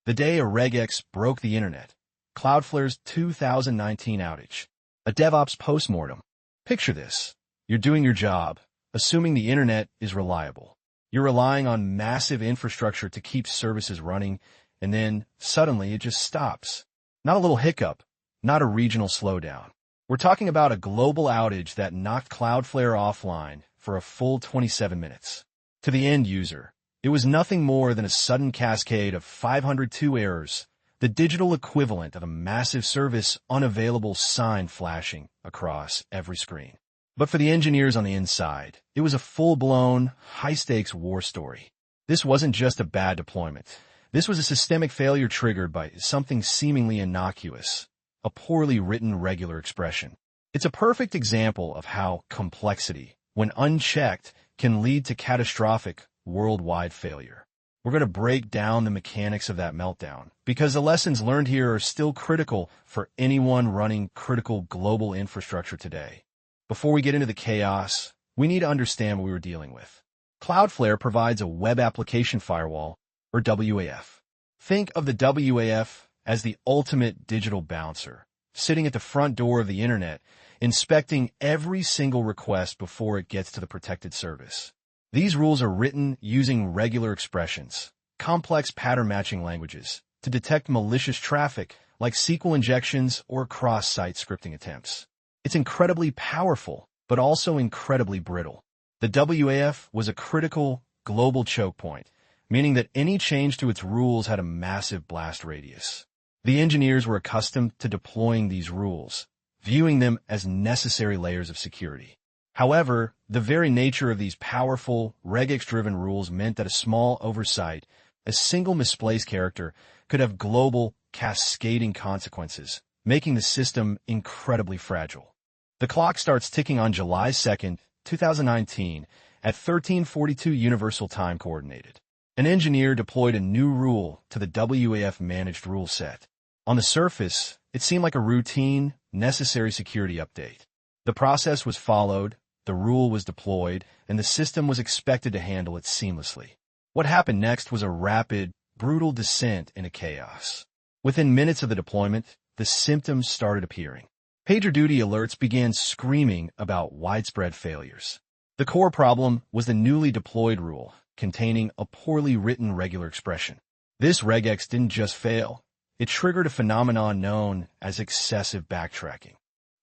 The day a regex broke the internet. Cloudflare's 2019 outage. A DevOps Postmortem. Picture this. You're doing your job, assuming the internet is reliable. You're relying on massive infrastructure to keep services running, and then, suddenly, it just stops. Not a little hiccup, not a regional slowdown. We're talking about a global outage that knocked Cloudflare offline for a full 27 minutes. To the end user, it was nothing more than a sudden cascade of 502 errors, the digital equivalent of a massive service unavailable sign flashing across every screen. But for the engineers on the inside, it was a full-blown, high-stakes war story. This wasn't just a bad deployment. This was a systemic failure triggered by something seemingly innocuous, a poorly written regular expression. It's a perfect example of how complexity, when unchecked, can lead to catastrophic, worldwide failure. We're going to break down the mechanics of that meltdown, because the lessons learned here are still critical for anyone running critical global infrastructure today. Before we get into the chaos, we need to understand what we were dealing with. Cloudflare provides a Web Application Firewall, or WAF. Think of the WAF as the ultimate digital bouncer, sitting at the front door of the internet, inspecting every single request before it gets to the protected service. These rules are written using regular expressions, complex pattern matching languages, to detect malicious traffic like SQL injections or cross-site scripting attempts. It's incredibly powerful, but also incredibly brittle. The WAF was a critical, global choke point, meaning that any change to its rules had a massive blast radius. The engineers were accustomed to deploying these rules, viewing them as necessary layers of security. However, the very nature of these powerful, regex-driven rules meant that a small oversight, a single misplaced character, could have global, cascading consequences, making the system incredibly fragile. The clock starts ticking on July 2nd, 2019, at 13:42 Universal Time Coordinated. An engineer deployed a new rule to the WAF managed rule set. On the surface, it seemed like a routine, necessary security update. The process was followed, the rule was deployed, and the system was expected to handle it seamlessly. What happened next was a rapid, brutal descent into chaos. Within minutes of the deployment, the symptoms started appearing. PagerDuty alerts began screaming about widespread failures. The core problem was the newly deployed rule, containing a poorly written regular expression. This regex didn't just fail. It triggered a phenomenon known as excessive backtracking.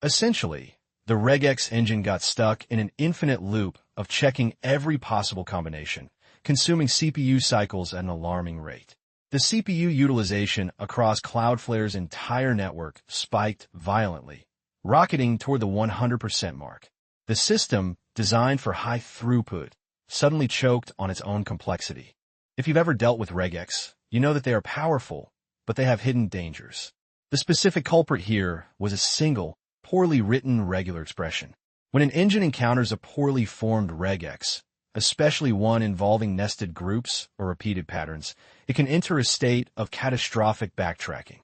Essentially, the regex engine got stuck in an infinite loop of checking every possible combination, consuming CPU cycles at an alarming rate. The CPU utilization across Cloudflare's entire network spiked violently, rocketing toward the 100% mark. The system, designed for high throughput, suddenly choked on its own complexity. If you've ever dealt with regex, you know that they are powerful, but they have hidden dangers. The specific culprit here was a single, poorly written regular expression. When an engine encounters a poorly formed regex, especially one involving nested groups or repeated patterns, it can enter a state of catastrophic backtracking.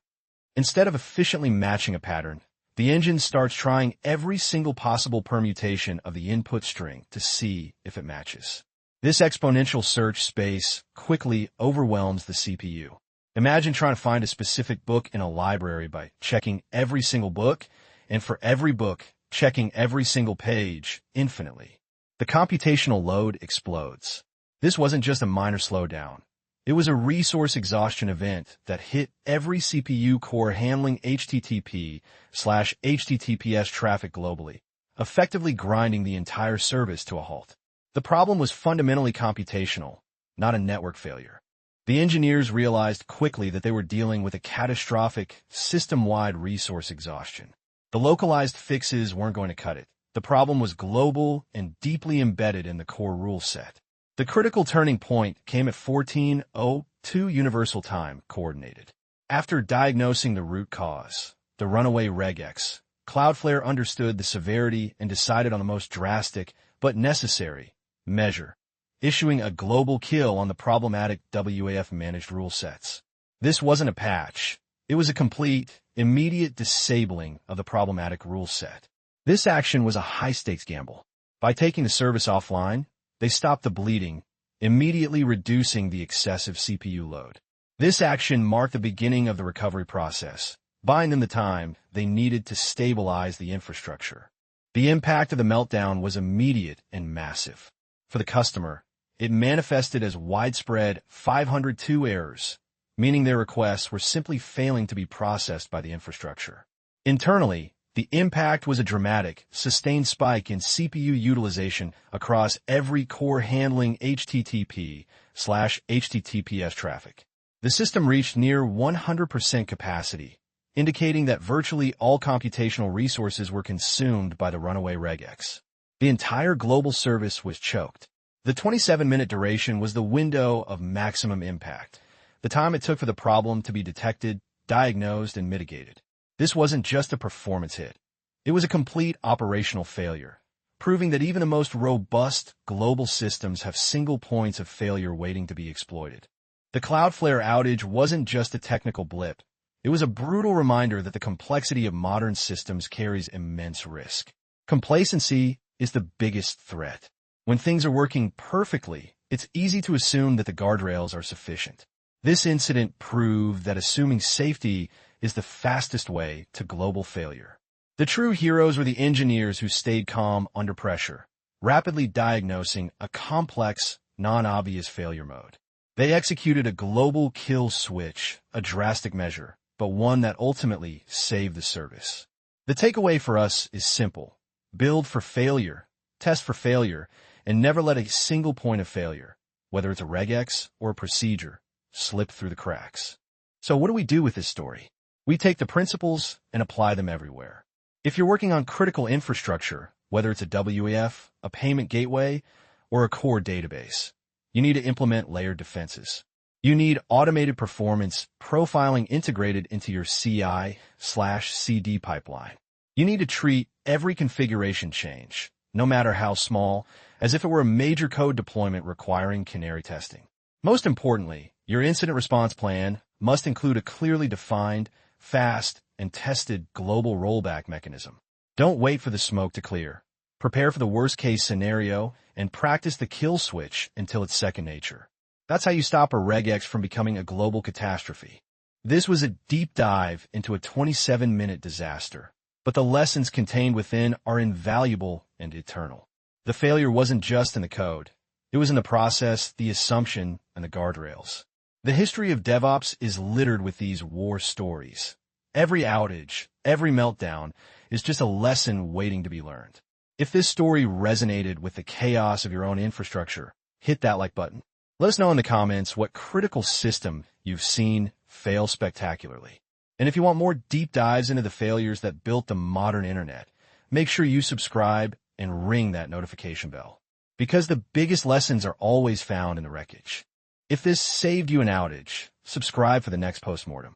Instead of efficiently matching a pattern, the engine starts trying every single possible permutation of the input string to see if it matches. This exponential search space quickly overwhelms the CPU. Imagine trying to find a specific book in a library by checking every single book, and for every book, checking every single page infinitely. The computational load explodes. This wasn't just a minor slowdown. It was a resource exhaustion event that hit every CPU core handling HTTP/HTTPS traffic globally, effectively grinding the entire service to a halt. The problem was fundamentally computational, not a network failure. The engineers realized quickly that they were dealing with a catastrophic, system-wide resource exhaustion. The localized fixes weren't going to cut it. The problem was global and deeply embedded in the core rule set. The critical turning point came at 14:02 Universal Time Coordinated. After diagnosing the root cause, the runaway regex, Cloudflare understood the severity and decided on the most drastic, but necessary, measure, issuing a global kill on the problematic WAF managed rule sets. This wasn't a patch. It was a complete, immediate disabling of the problematic rule set. This action was a high-stakes gamble. By taking the service offline, they stopped the bleeding, immediately reducing the excessive CPU load. This action marked the beginning of the recovery process, buying them the time they needed to stabilize the infrastructure. The impact of the meltdown was immediate and massive. For the customer, it manifested as widespread 502 errors, meaning their requests were simply failing to be processed by the infrastructure. Internally, the impact was a dramatic, sustained spike in CPU utilization across every core handling HTTP/HTTPS traffic. The system reached near 100% capacity, indicating that virtually all computational resources were consumed by the runaway regex. The entire global service was choked. The 27-minute duration was the window of maximum impact, the time it took for the problem to be detected, diagnosed, and mitigated. This wasn't just a performance hit. It was a complete operational failure, proving that even the most robust global systems have single points of failure waiting to be exploited. The Cloudflare outage wasn't just a technical blip. It was a brutal reminder that the complexity of modern systems carries immense risk. Complacency is the biggest threat. When things are working perfectly, it's easy to assume that the guardrails are sufficient. This incident proved that assuming safety is the fastest way to global failure. The true heroes were the engineers who stayed calm under pressure, rapidly diagnosing a complex, non-obvious failure mode. They executed a global kill switch, a drastic measure, but one that ultimately saved the service. The takeaway for us is simple. Build for failure, test for failure, and never let a single point of failure, whether it's a regex or a procedure, slip through the cracks. So what do we do with this story? We take the principles and apply them everywhere. If you're working on critical infrastructure, whether it's a WAF, a payment gateway, or a core database, you need to implement layered defenses. You need automated performance profiling integrated into your CI/CD pipeline. You need to treat every configuration change, no matter how small, as if it were a major code deployment requiring canary testing. Most importantly, your incident response plan must include a clearly defined, fast, and tested global rollback mechanism. Don't wait for the smoke to clear. Prepare for the worst-case scenario and practice the kill switch until it's second nature. That's how you stop a regex from becoming a global catastrophe. This was a deep dive into a 27-minute disaster, but the lessons contained within are invaluable and eternal. The failure wasn't just in the code. It was in the process, the assumption, and the guardrails. The history of DevOps is littered with these war stories. Every outage, every meltdown is just a lesson waiting to be learned. If this story resonated with the chaos of your own infrastructure, hit that like button. Let us know in the comments what critical system you've seen fail spectacularly. And if you want more deep dives into the failures that built the modern internet, make sure you subscribe and ring that notification bell. Because the biggest lessons are always found in the wreckage. If this saved you an outage, subscribe for the next postmortem.